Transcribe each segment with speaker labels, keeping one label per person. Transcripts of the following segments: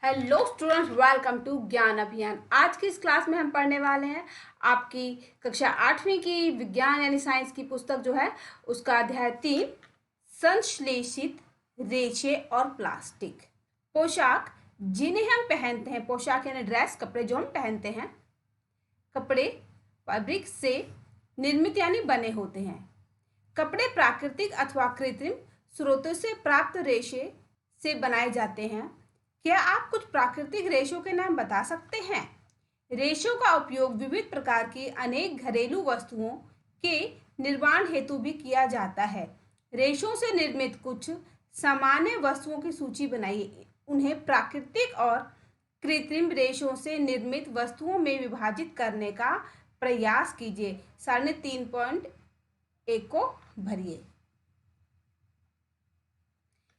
Speaker 1: Hello students, welcome to ज्ञान अभियान। आज की इस क्लास में हम पढ़ने वाले हैं आपकी कक्षा 8वीं की विज्ञान यानी साइंस की पुस्तक जो है उसका अध्याय 3 संश्लेषित रेशे और प्लास्टिक। पोशाक जिन्हें हम पहनते हैं, पोशाक यानी ड्रेस, कपड़े जो हम पहनते हैं, कपड़े फैब्रिक से निर्मित यानी बने होते हैं। कपड़े प्राकृतिक अथवा कृत्रिम स्रोतों से प्राप्त रेशे से बनाए जाते हैं। क्या आप कुछ प्राकृतिक रेशों के नाम बता सकते हैं? रेशों का उपयोग विविध प्रकार की अनेक घरेलू वस्तुओं के निर्माण हेतु भी किया जाता है। रेशों से निर्मित कुछ सामान्य वस्तुओं की सूची बनाइए। उन्हें प्राकृतिक और कृत्रिम रेशों से निर्मित वस्तुओं में विभाजित करने का प्रयास कीजिए। सारणी 3.1 को भरिए।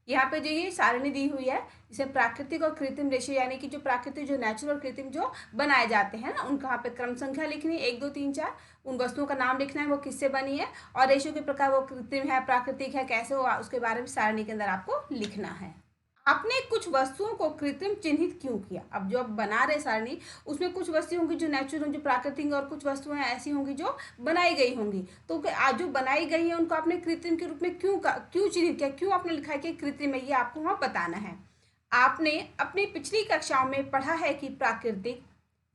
Speaker 1: यहाँ पे जो ये सारणी दी हुई है, जिसमें प्राकृतिक और कृत्रिम रेशे यानी कि जो प्राकृतिक, जो नेचुरल और कृत्रिम जो बनाए जाते हैं ना, उनका यहाँ पे क्रम संख्या लिखनी है, 1 2 3 4। उन वस्तुओं का नाम लिखना है, वो किससे बनी है, और रेशों के प्रकार, वो कृत्रिम है, प्राकृतिक है, कैसे हो, उसके बारे में सारणी के अंदर आपको लिखना है। आपने कुछ वस्तुओं को कृत्रिम चिन्हित क्यों किया? अब जो आप बना रहे सारणी, उसमें कुछ वस्तुएं होंगी जो नेचुरल, जो प्राकृतिक, और कुछ वस्तुएं ऐसी होंगी जो बनाई गई होंगी। तो आज जो बनाई गई है उनको आपने कृत्रिम के रूप में क्यों चिन्हित किया, क्यों आपने लिखा है कि कृत्रिम है, ये आपको वहां बताना है। आपने अपनी पिछली कक्षाओं में पढ़ा है कि प्राकृतिक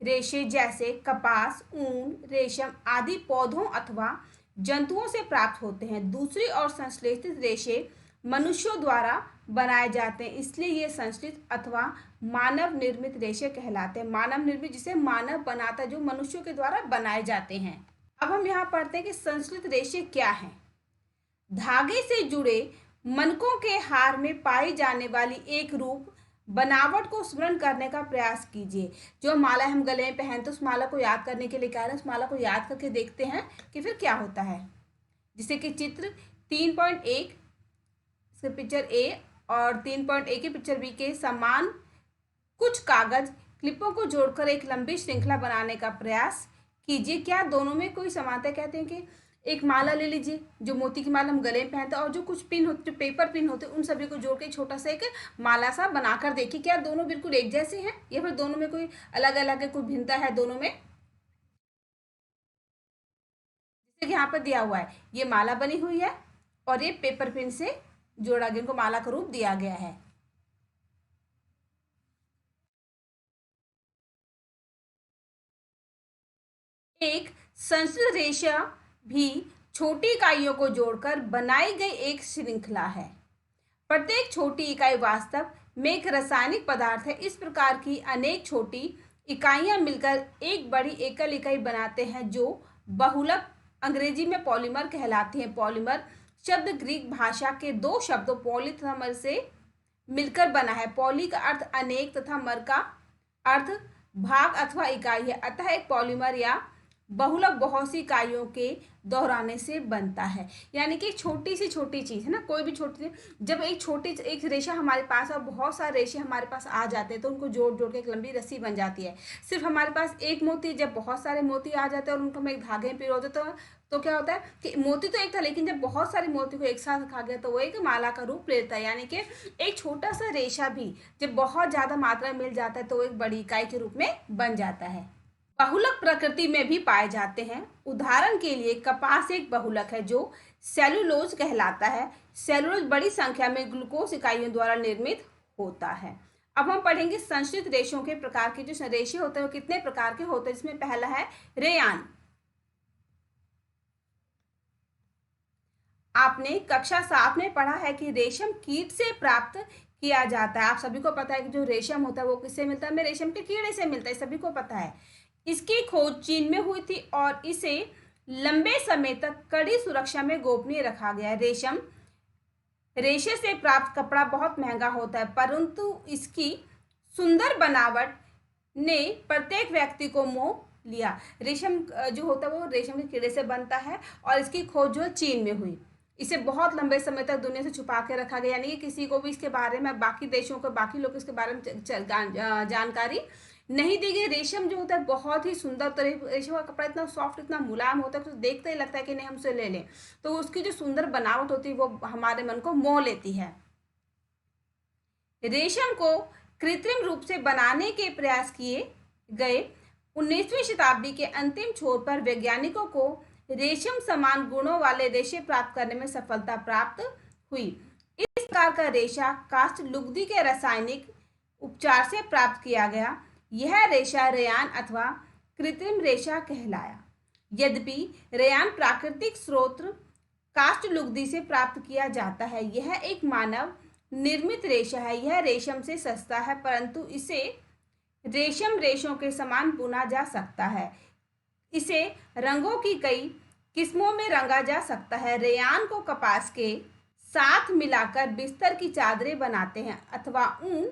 Speaker 1: रेशे जैसे कपास, ऊन, रेशम आदि पौधों अथवा जंतुओं से प्राप्त होते हैं। दूसरी ओर संश्लेषित रेशे मनुष्यों द्वारा बनाए जाते हैं, इसलिए ये संश्लेषित अथवा मानव निर्मित रेशे कहलाते हैं। मानव निर्मित, जिसे मानव बनाता है, जो मनुष्यों के द्वारा बनाए जाते हैं। अब हम यहाँ पढ़ते हैं कि संश्लेषित रेशे क्या है। धागे से जुड़े मनकों के हार में पाई जाने वाली एक रूप बनावट को स्मरण करने का प्रयास कीजिए। जो माला हम गले में पहनते, उस माला को याद करने के लिए कह रहे हैं। उस माला को याद करके देखते हैं कि फिर क्या होता है। जिसे कि चित्र 3.1 पिक्चर ए और 3.1 की पिक्चर बी के समान कुछ कागज क्लिपों को जोड़कर एक लंबी श्रृंखला बनाने का प्रयास कीजिए। क्या दोनों में कोई समानता? कहते हैं कि एक माला ले लीजिए, जो मोती की माला हम गले में पहनते हैं, और जो कुछ पिन होते, जो पेपर पिन होते हैं, उन सभी को जोड़ के छोटा सा एक माला सा बनाकर देखिए। क्या दोनों बिल्कुल एक जैसे हैं या फिर दोनों में कोई अलग अलग है, कोई भिन्नता है दोनों में? जैसे कि यहाँ पर दिया हुआ है, ये माला बनी हुई है और ये पेपर पिन से जोड़ा गया, इनको माला का रूप दिया गया है। एक संश्लेषित रेशा भी छोटी इकाइयों को जोड़कर बनाई गई एक श्रृंखला है। प्रत्येक छोटी इकाई वास्तव में एक रासायनिक पदार्थ है। इस प्रकार की अनेक छोटी इकाइयां मिलकर एक बड़ी एकल इकाई बनाते हैं, जो बहुलक, अंग्रेजी में पॉलीमर कहलाती है। पॉलीमर शब्द ग्रीक भाषा के दो शब्दों पॉली तथा मर से मिलकर बना है। पॉली का अर्थ अनेक तथा मर का अर्थ भाग अथवा इकाई है। अतः एक पॉलीमर या बहुलक बहुत सी इकाइयों के दोहराने से बनता है। यानी कि छोटी सी छोटी चीज है ना, कोई भी छोटी, जब एक रेशा हमारे पास और बहुत सारे रेशे हमारे पास आ जाते हैं, तो उनको जोड़ जोड़ के एक लंबी रस्सी बन जाती है। सिर्फ हमारे पास एक मोती, जब बहुत सारे मोती आ जाते हैं और उनको हम एक धागे में पिरोते, तो क्या होता है कि मोती तो एक था, लेकिन जब बहुत सारे मोती को एक साथ रखा गया तो वो एक माला का रूप लेता है। यानी कि एक छोटा सा रेशा भी जब बहुत ज्यादा मात्रा में मिल जाता है तो एक बड़ी इकाई के रूप में बन जाता है। बहुलक प्रकृति में भी पाए जाते हैं। उदाहरण के लिए कपास एक बहुलक है जो सेलुलोज कहलाता है। सेलुलोज बड़ी संख्या में ग्लूकोज इकाइयों द्वारा निर्मित होता है। अब हम पढ़ेंगे संश्लेषित रेशों के प्रकार के। जो रेशे होते हैं वो कितने प्रकार के होते हैं, इसमें पहला है रेयान। आपने कक्षा 7 में पढ़ा है कि रेशम कीट से प्राप्त किया जाता है। आप सभी को पता है कि जो रेशम होता है वो किससे मिलता है? हमें रेशम के कीड़े से मिलता है, सभी को पता है। इसकी खोज चीन में हुई थी और इसे लंबे समय तक कड़ी सुरक्षा में गोपनीय रखा गया है। रेशे से प्राप्त कपड़ा बहुत महंगा होता है, परंतु इसकी सुंदर बनावट ने प्रत्येक व्यक्ति को मोह लिया। रेशम जो होता है वो रेशम के कीड़े से बनता है और इसकी खोज जो चीन में हुई। इसे बहुत लंबे समय तक दुनिया से छुपा के रखा गया, यानी कि किसी को भी इसके बारे में, बाकी देशों को, बाकी लोग इसके बारे में जानकारी नहीं दी गई। रेशम जो होता है बहुत ही सुंदर, तो रेशम का कपड़ा इतना सॉफ्ट, इतना मुलायम होता है, तो देखते ही लगता है कि नहीं, हम उसे ले लें। तो उसकी जो सुंदर बनावट होती है वो हमारे मन को मोह लेती है। रेशम को कृत्रिम रूप से बनाने के प्रयास किए गए। 19वीं शताब्दी के अंतिम छोर पर वैज्ञानिकों को रेशम समान गुणों वाले रेशे प्राप्त करने में सफलता प्राप्त हुई। इस प्रकार का रेशा काष्ठ लुगदी के रासायनिक उपचार से प्राप्त किया गया। यह रेशा रेयान अथवा कृत्रिम रेशा कहलाया। यद्यपि रेयान प्राकृतिक स्रोत काष्ठ लुगदी से प्राप्त किया जाता है, यह एक मानव निर्मित रेशा है। यह रेशम से सस्ता है, परंतु इसे रेशम रेशों के समान बुना जा सकता है। इसे रंगों की कई किस्मों में रंगा जा सकता है। रेयान को कपास के साथ मिलाकर बिस्तर की चादरें बनाते हैं अथवा ऊन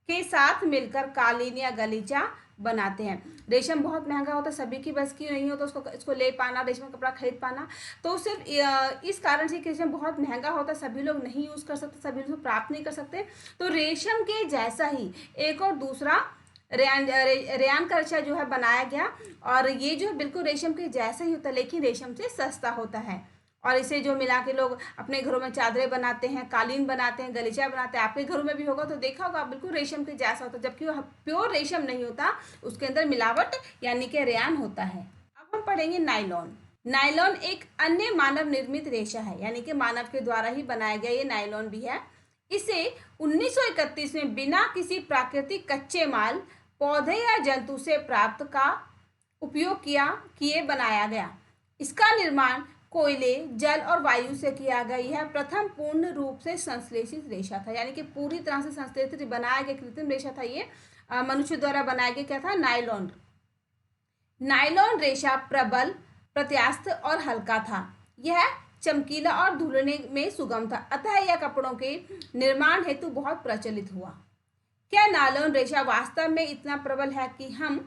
Speaker 1: के साथ मिलकर कालीन या गलीचा बनाते हैं। रेशम बहुत महंगा होता है, सभी की बस की नहीं होता इसको ले पाना, रेशम का कपड़ा खरीद पाना। तो सिर्फ इस कारण से रेशम बहुत महंगा होता है, सभी लोग नहीं यूज़ कर सकते, सभी लोग प्राप्त नहीं कर सकते। तो रेशम के जैसा ही एक और दूसरा रेयान का रेशा जो है बनाया गया, और ये जो बिल्कुल रेशम के जैसा ही होता है, लेकिन रेशम से सस्ता होता है। और इसे जो मिला के लोग अपने घरों में चादरें बनाते हैं, कालीन बनाते हैं, गलीचा बनाते हैं। आपके घरों में भी होगा तो देखा होगा, बिल्कुल रेशम के जैसा होता है, जबकि वह प्योर रेशम नहीं होता, उसके अंदर मिलावट यानी कि रेयान होता है। अब हम पढ़ेंगे नायलॉन। नायलॉन एक अन्य मानव निर्मित रेशा है, यानी कि मानव के द्वारा ही बनाया गया ये नायलॉन भी है। इसे 1931 में बिना किसी प्राकृतिक कच्चे माल, पौधे या जंतु से प्राप्त का उपयोग किए बनाया गया। इसका निर्माण कोयले, जल और वायु से किया गया। यह प्रथम पूर्ण रूप से संश्लेषित रेशा था, यानी कि पूरी तरह से संश्लेषित बनाया गया कृत्रिम रेशा था। ये मनुष्य द्वारा बनाया गया क्या था? नायलॉन। नायलॉन रेशा प्रबल, प्रत्यास्थ और हल्का था। यह चमकीला और धुलने में सुगम था, अतः यह कपड़ों के निर्माण हेतु बहुत प्रचलित हुआ। क्या नायलॉन रेशा वास्तव में इतना प्रबल है कि हम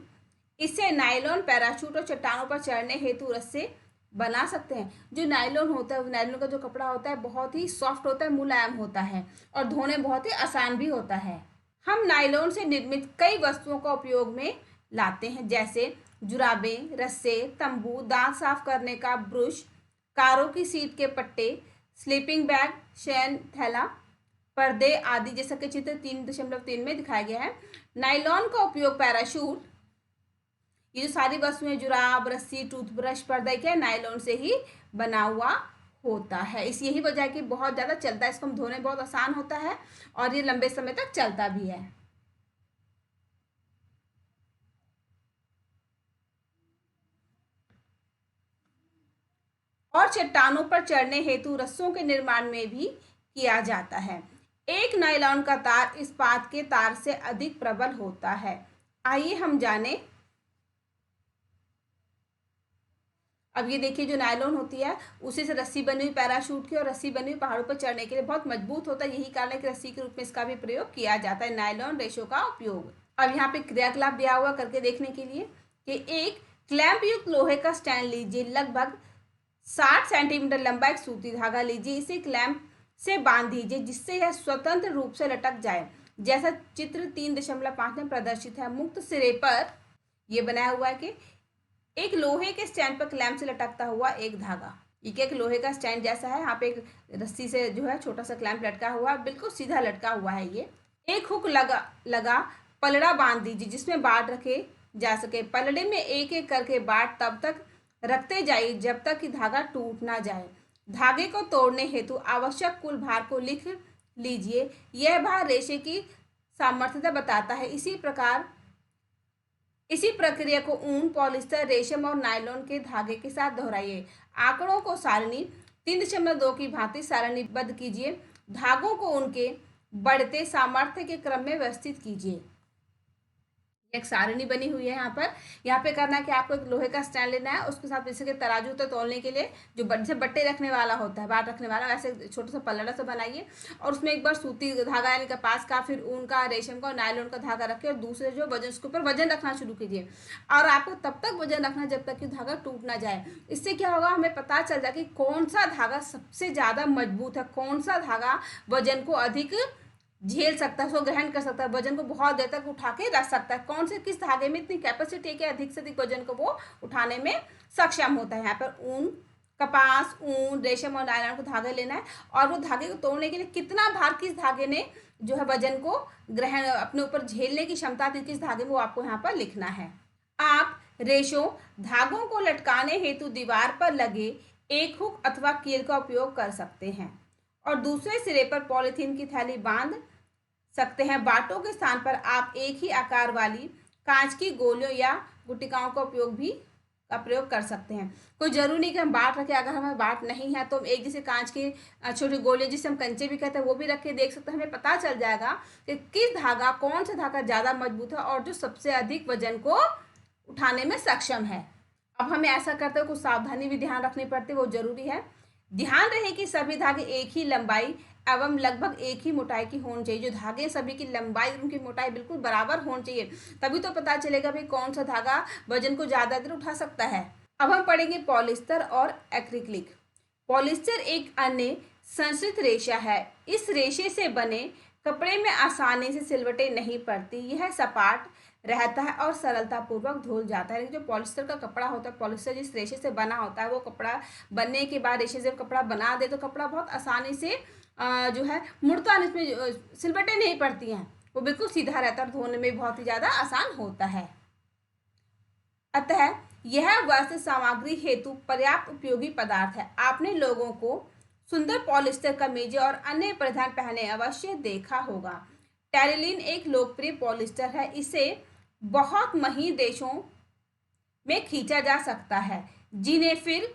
Speaker 1: इसे नायलॉन पैराशूट और चट्टानों पर चढ़ने हेतु रस्से बना सकते हैं? जो नायलॉन होता है, नायलॉन का जो कपड़ा होता है बहुत ही सॉफ्ट होता है, मुलायम होता है और धोने बहुत ही आसान भी होता है। हम नायलॉन से निर्मित कई वस्तुओं का उपयोग में लाते हैं, जैसे जुराबें, रस्से, तंबू, दांत साफ करने का ब्रश, कारों की सीट के पट्टे, स्लीपिंग बैग, शयन थैला, पर्दे आदि, जैसा कि चित्र 3.3 में दिखाया गया है। नायलॉन का उपयोग पैराशूट, ये जो सारी वस्तुएं, जुराब, रस्सी, टूथब्रश, पर्दा, क्या नायलॉन से ही बना हुआ होता है। इस यही वजह कि बहुत ज़्यादा चलता है, इसको हम धोने बहुत आसान होता है और ये लंबे समय तक चलता भी है। और चट्टानों पर चढ़ने हेतु रस्सों के निर्माण में भी किया जाता है। एक नायलॉन का तार इस्पात के तार से अधिक प्रबल होता है। आइए हम जाने। अब ये देखिए, जो नायलॉन होती है उसी से रस्सी बनी हुई पैराशूट की और रस्सी बनी हुई पहाड़ों पर चढ़ने के लिए बहुत मजबूत होता है। यही कारण है कि रस्सी के रूप में इसका भी प्रयोग किया जाता है, नायलॉन रेशों का उपयोग। अब यहाँ पे क्रियाकलाप दिया हुआ करके देखने के लिए कि एक क्लैंप युक्त लोहे का स्टैंड लीजिए, लगभग 60 सेंटीमीटर लंबा एक सूती धागा लीजिए, इसे क्लैंप से बांध दीजिए जिससे यह स्वतंत्र रूप से लटक जाए, जैसा चित्र 3.5 में प्रदर्शित है। मुक्त सिरे पर यह बनाया हुआ है कि एक लोहे के स्टैंड पर क्लैंप से लटकता हुआ एक धागा। ये एक लोहे का स्टैंड जैसा है, यहाँ पे एक रस्सी से जो है छोटा सा क्लैंप लटका हुआ, बिल्कुल सीधा लटका हुआ है। ये एक हुक लगा पलड़ा बांध दीजिए जिसमें बाट रखे जा सके। पलड़े में एक एक करके बाट तब तक रखते जाइए जब तक कि धागा टूट ना जाए। धागे को तोड़ने हेतु आवश्यक कुल भार को लिख लीजिए। यह भार रेशे की सामर्थ्यता बताता है। इसी प्रक्रिया को ऊन, पॉलिस्टर, रेशम और नायलॉन के धागे के साथ दोहराइए। आंकड़ों को सारणी 3.2 की भांति सारणीबद्ध कीजिए। धागों को उनके बढ़ते सामर्थ्य के क्रम में व्यवस्थित कीजिए। एक सारणी बनी हुई है यहाँ पे करना है कि आपको एक लोहे का स्टैंड लेना है, उसके साथ जैसे कि तराजू तो तोलने के लिए जो जैसे बट्टे रखने वाला होता है, बाट रखने वाला, वैसे छोटा सा पल्लड़ा सा बनाइए और उसमें एक बार सूती धागा यानी कपास का, फिर ऊन का, रेशम का और नायलॉन का धागा रखिए और दूसरे जो वजन, उसके ऊपर वजन रखना शुरू कीजिए। और आपको तब तक वजन रखना जब तक कि धागा टूट ना जाए। इससे क्या होगा, हमें पता चल जाए कि कौन सा धागा सबसे ज़्यादा मजबूत है, कौन सा धागा वजन को अधिक झेल सकता है, उसको ग्रहण कर सकता है, वजन को बहुत देर तक उठा के रख सकता है, कौन से किस धागे में इतनी कैपेसिटी है कि अधिक से अधिक वजन को वो उठाने में सक्षम होता है। यहाँ पर ऊन, कपास, ऊन, रेशम और नायलॉन को धागे लेना है और वो धागे को तोड़ने के लिए कितना भार किस धागे ने जो है वजन को ग्रहण अपने ऊपर झेलने की क्षमता थी किस धागे में, वो आपको यहाँ पर लिखना है। आप रेशों धागों को लटकाने हेतु दीवार पर लगे एक हुक अथवा कील का उपयोग कर सकते हैं और दूसरे सिरे पर पॉलीथीन की थैली बांध सकते हैं। बाटों के स्थान पर आप एक ही आकार वाली कांच की गोलियों या गुटिकाओं का प्रयोग कर सकते हैं। कोई जरूरी नहीं कि हम बाट रखें, अगर हमें बाट नहीं है तो हम एक जैसे कांच की छोटी गोलियां जिसे हम कंचे भी कहते हैं वो भी रख के देख सकते हैं। हमें पता चल जाएगा कि किस धागा कौन सा धागा ज़्यादा मजबूत है और जो सबसे अधिक वजन को उठाने में सक्षम है। अब हमें ऐसा करते हुए कुछ सावधानी भी ध्यान रखनी पड़ती है, वो जरूरी है। ध्यान रहे कि सभी धागे एक ही लंबाई एवं लगभग एक ही मोटाई की होनी चाहिए। जो धागे सभी की लंबाई उनकी मोटाई बिल्कुल बराबर होनी चाहिए, तभी तो पता चलेगा भाई कौन सा धागा वजन को ज्यादा देर उठा सकता है। अब हम पढ़ेंगे पॉलिस्टर और एक्रिलिक। पॉलिस्टर एक अन्य संश्लिष्ट रेशा है। इस रेशे से बने कपड़े में आसानी से सिलवटें नहीं पड़ती। यह सपाट रहता है और सरलता पूर्वक धुल जाता है। जो पॉलिस्टर का कपड़ा होता है, पॉलिस्टर जिस रेशे से बना होता है, वो कपड़ा बनने के बाद रेशे से कपड़ा बना दे तो कपड़ा बहुत आसानी से जो है मुड़ता नहीं, इसमें सिलवटें नहीं पड़ती हैं, वो बिल्कुल सीधा रहता है और धोने में बहुत ही ज़्यादा आसान होता है। अतः यह वस्त्र सामग्री हेतु पर्याप्त उपयोगी पदार्थ है। आपने लोगों को सुंदर पॉलिस्टर कमीजें और अन्य परिधान पहने अवश्य देखा होगा। टेरिलीन एक लोकप्रिय पॉलिस्टर है। इसे बहुत महीन रेशों में खींचा जा सकता है जिन्हें फिर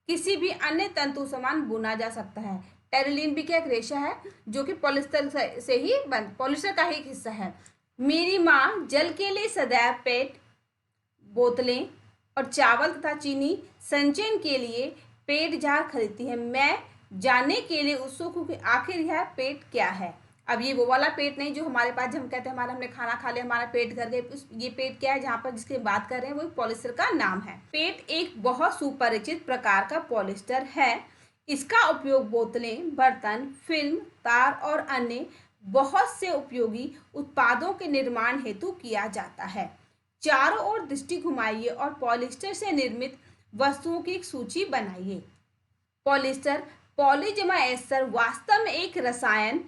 Speaker 1: किसी भी अन्य तंतु समान बुना जा सकता है। टेरिलीन भी क्या एक रेशा है जो कि पॉलिस्टर से ही पॉलिस्टर का ही हिस्सा है। मेरी माँ जल के लिए सदैव पेट, बोतलें और चावल तथा चीनी संचयन के लिए पेट जार खरीदती है। मैं जानने के लिए उत्सुक हूँ कि आखिर यह पेट क्या है। अब ये वो वाला पेट नहीं जो हमारे पास, जब हम कहते हैं हमारा हमने खाना खा लिया हमारा पेट भर गया, ये पेट क्या है जहाँ पर जिसकी बात कर रहे हैं वो पॉलिस्टर का नाम है। पेट एक बहुत सुपरिचित प्रकार का पॉलिस्टर है। इसका उपयोग बोतलें, बर्तन, फिल्म, तार और अन्य बहुत से उपयोगी उत्पादों के निर्माण हेतु किया जाता है। चारों ओर दृष्टि घुमाइए और पॉलिस्टर से निर्मित वस्तुओं की एक सूची बनाइए। पॉलिस्टर पॉली जमा एस्टर वास्तव में एक रसायन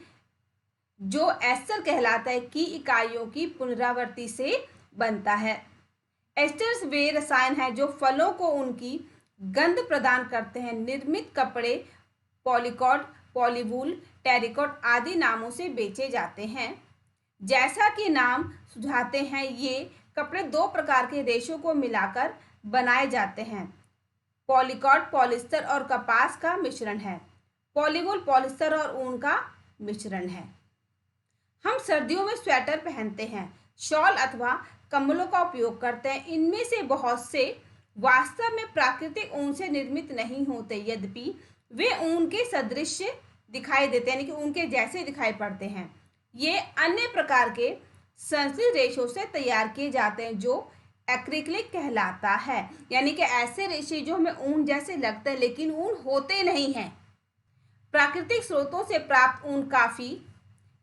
Speaker 1: जो एस्टर कहलाता है की इकाइयों की पुनरावृत्ति से बनता है। एस्टर्स वे रसायन हैं जो फलों को उनकी गंध प्रदान करते हैं। निर्मित कपड़े पॉलीकॉट, पॉलीवूल, टेरिकॉट आदि नामों से बेचे जाते हैं। जैसा कि नाम सुझाते हैं, ये कपड़े दो प्रकार के रेशों को मिलाकर बनाए जाते हैं। पॉलीकॉट पॉलिस्टर और कपास का मिश्रण है। पॉलीवूल पॉलिस्टर और ऊन का मिश्रण है। हम सर्दियों में स्वेटर पहनते हैं, शॉल अथवा कंबलों का उपयोग करते हैं। इनमें से बहुत से वास्तव में प्राकृतिक ऊन से निर्मित नहीं होते, यद्यपि वे ऊन के सदृश दिखाई देते हैं, यानी कि ऊन के जैसे दिखाई पड़ते हैं। ये अन्य प्रकार के संश्लिष्ट रेशों से तैयार किए जाते हैं जो एक्रिलिक कहलाता है, यानी कि ऐसे रेशे जो हमें ऊन जैसे लगते हैं लेकिन ऊन होते नहीं हैं। प्राकृतिक स्रोतों से प्राप्त ऊन काफी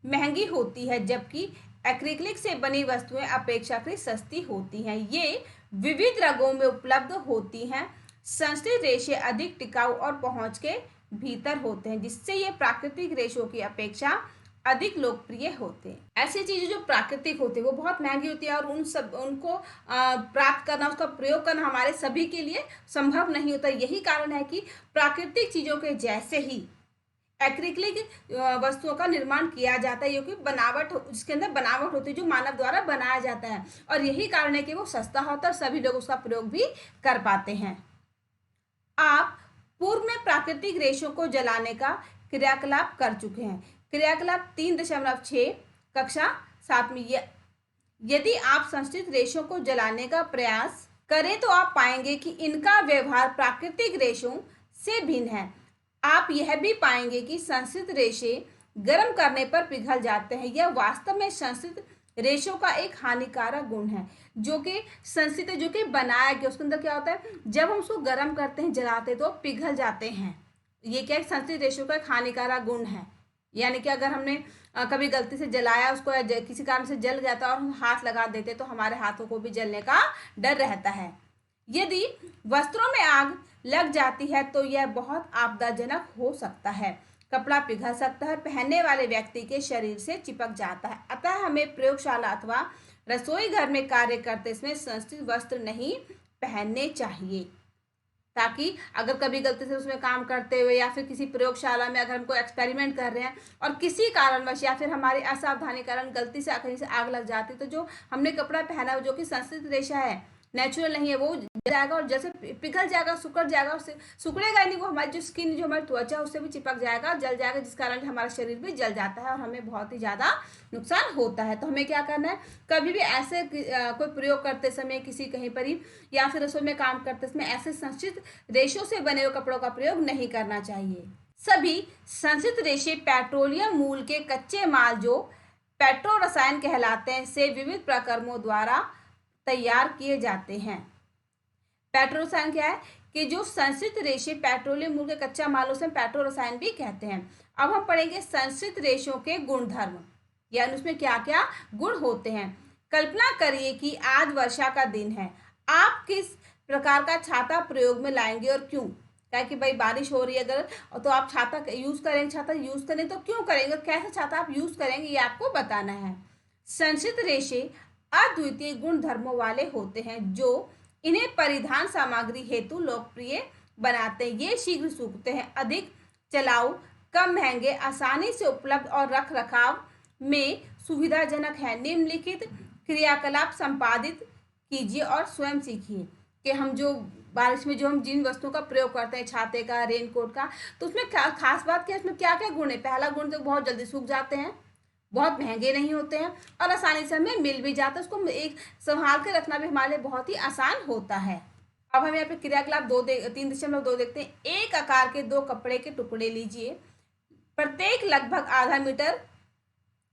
Speaker 1: महंगी होती है, जबकि एक्रिलिक से बनी वस्तुएं अपेक्षाकृत सस्ती होती हैं। ये विविध रंगों में उपलब्ध होती हैं। संश्लिष्ट रेशे अधिक टिकाऊ और पहुंच के भीतर होते हैं, जिससे ये प्राकृतिक रेशों की अपेक्षा अधिक लोकप्रिय होते हैं। ऐसी चीजें जो प्राकृतिक होती है वो बहुत महंगी होती है और उनको प्राप्त करना, उसका प्रयोग करना हमारे सभी के लिए संभव नहीं होता। यही कारण है कि प्राकृतिक चीजों के जैसे ही एक्रिलिक वस्तुओं का निर्माण किया जाता है, क्योंकि बनावट जिसके अंदर बनावट होती है जो मानव द्वारा बनाया जाता है, और यही कारण है कि वो सस्ता होता है और सभी लोग उसका प्रयोग भी कर पाते हैं। आप पूर्व में प्राकृतिक रेशों को जलाने का क्रियाकलाप कर चुके हैं। क्रियाकलाप 3.6 कक्षा 7 यदि आप संश्लिष्ट रेशों को जलाने का प्रयास करें तो आप पाएंगे कि इनका व्यवहार प्राकृतिक रेशों से भिन्न है। आप यह भी पाएंगे कि संश्लिष्ट रेशे गर्म करने पर पिघल जाते हैं। यह वास्तव में संश्लिष्ट रेशों का एक हानिकारक गुण है, जो कि संश्लिष्ट जो कि बनाया गया उसके अंदर क्या होता है, जब हम उसको गर्म करते हैं, जलाते हैं तो पिघल जाते हैं। ये क्या है, संश्लिष्ट रेशों का एक हानिकारक गुण है। यानी कि अगर हमने कभी गलती से जलाया उसको या किसी कारण से जल गया था और हम हाथ लगा देते तो हमारे हाथों को भी जलने का डर रहता है। यदि वस्त्रों में आग लग जाती है तो यह बहुत आपदाजनक हो सकता है। कपड़ा पिघल सकता है, पहनने वाले व्यक्ति के शरीर से चिपक जाता है। अतः हमें प्रयोगशाला अथवा रसोई घर में कार्य करते समय संस्कृत वस्त्र नहीं पहनने चाहिए, ताकि अगर कभी गलती से उसमें काम करते हुए या फिर किसी प्रयोगशाला में अगर हम कोई एक्सपेरिमेंट कर रहे हैं और किसी कारणवश या फिर हमारी असावधानी कारण गलती से कहीं से आग लग जाती, तो जो हमने कपड़ा पहना है जो कि संस्कृत रेशा है, नेचुरल नहीं है, वो जल जाएगा और जैसे पिघल जाएगा, सिकुड़ जाएगा, उससे सिकुड़ेगा ही नहीं, वो हमारी जो स्किन, जो हमारी त्वचा है उससे भी चिपक जाएगा, जल जाएगा, जिस कारण हमारा शरीर भी जल जाता है और हमें बहुत ही ज़्यादा नुकसान होता है। तो हमें क्या करना है, कभी भी ऐसे कोई प्रयोग करते समय किसी कहीं पर ही या फिर रसोई में काम करते समय ऐसे संस्कृत रेशों से बने हुए कपड़ों का प्रयोग नहीं करना चाहिए। सभी संस्कृत रेशे पेट्रोलियम मूल के कच्चे माल जो पेट्रो रसायन कहलाते हैं से विविध प्रक्रमों द्वारा तैयार किए जाते हैं। पेट्रो रसायन क्या है कि जो संस्कृत रेशे पेट्रोलियम मूल के कच्चा मालों से पेट्रो रसायन भी कहते हैं। अब हम पढ़ेंगे संस्कृत रेशों के गुणधर्म, यानी उसमें क्या क्या गुण होते हैं। कल्पना करिए कि आज वर्षा का दिन है, आप किस प्रकार का छाता प्रयोग में लाएंगे और क्यों? क्या कि भाई बारिश हो रही है अगर, तो आप छाता यूज करेंगे, छाता यूज करें तो क्यों करेंगे, कैसे छाता आप यूज करेंगे, ये आपको बताना है। संस्कृत रेशे अद्वितीय गुण धर्मों वाले होते हैं जो इन्हें परिधान सामग्री हेतु लोकप्रिय बनाते हैं। ये शीघ्र सूखते हैं, अधिक चलाऊ, कम महंगे, आसानी से उपलब्ध और रख रखाव में सुविधाजनक है। निम्नलिखित क्रियाकलाप संपादित कीजिए और स्वयं सीखिए कि हम जो बारिश में जो हम जिन वस्तुओं का प्रयोग करते हैं, छाते का, रेनकोट का, तो उसमें खास बात क्या है, उसमें क्या क्या गुण है। पहला गुण तो बहुत जल्दी सूख जाते हैं, बहुत महंगे नहीं होते हैं और आसानी से हमें मिल भी जाता है, उसको एक संभाल के रखना भी हमारे लिए बहुत ही आसान होता है। अब हम यहाँ पे क्रियाकलाप 3.2 देखते हैं। एक आकार के 2 कपड़े के टुकड़े लीजिए, प्रत्येक लगभग आधा मीटर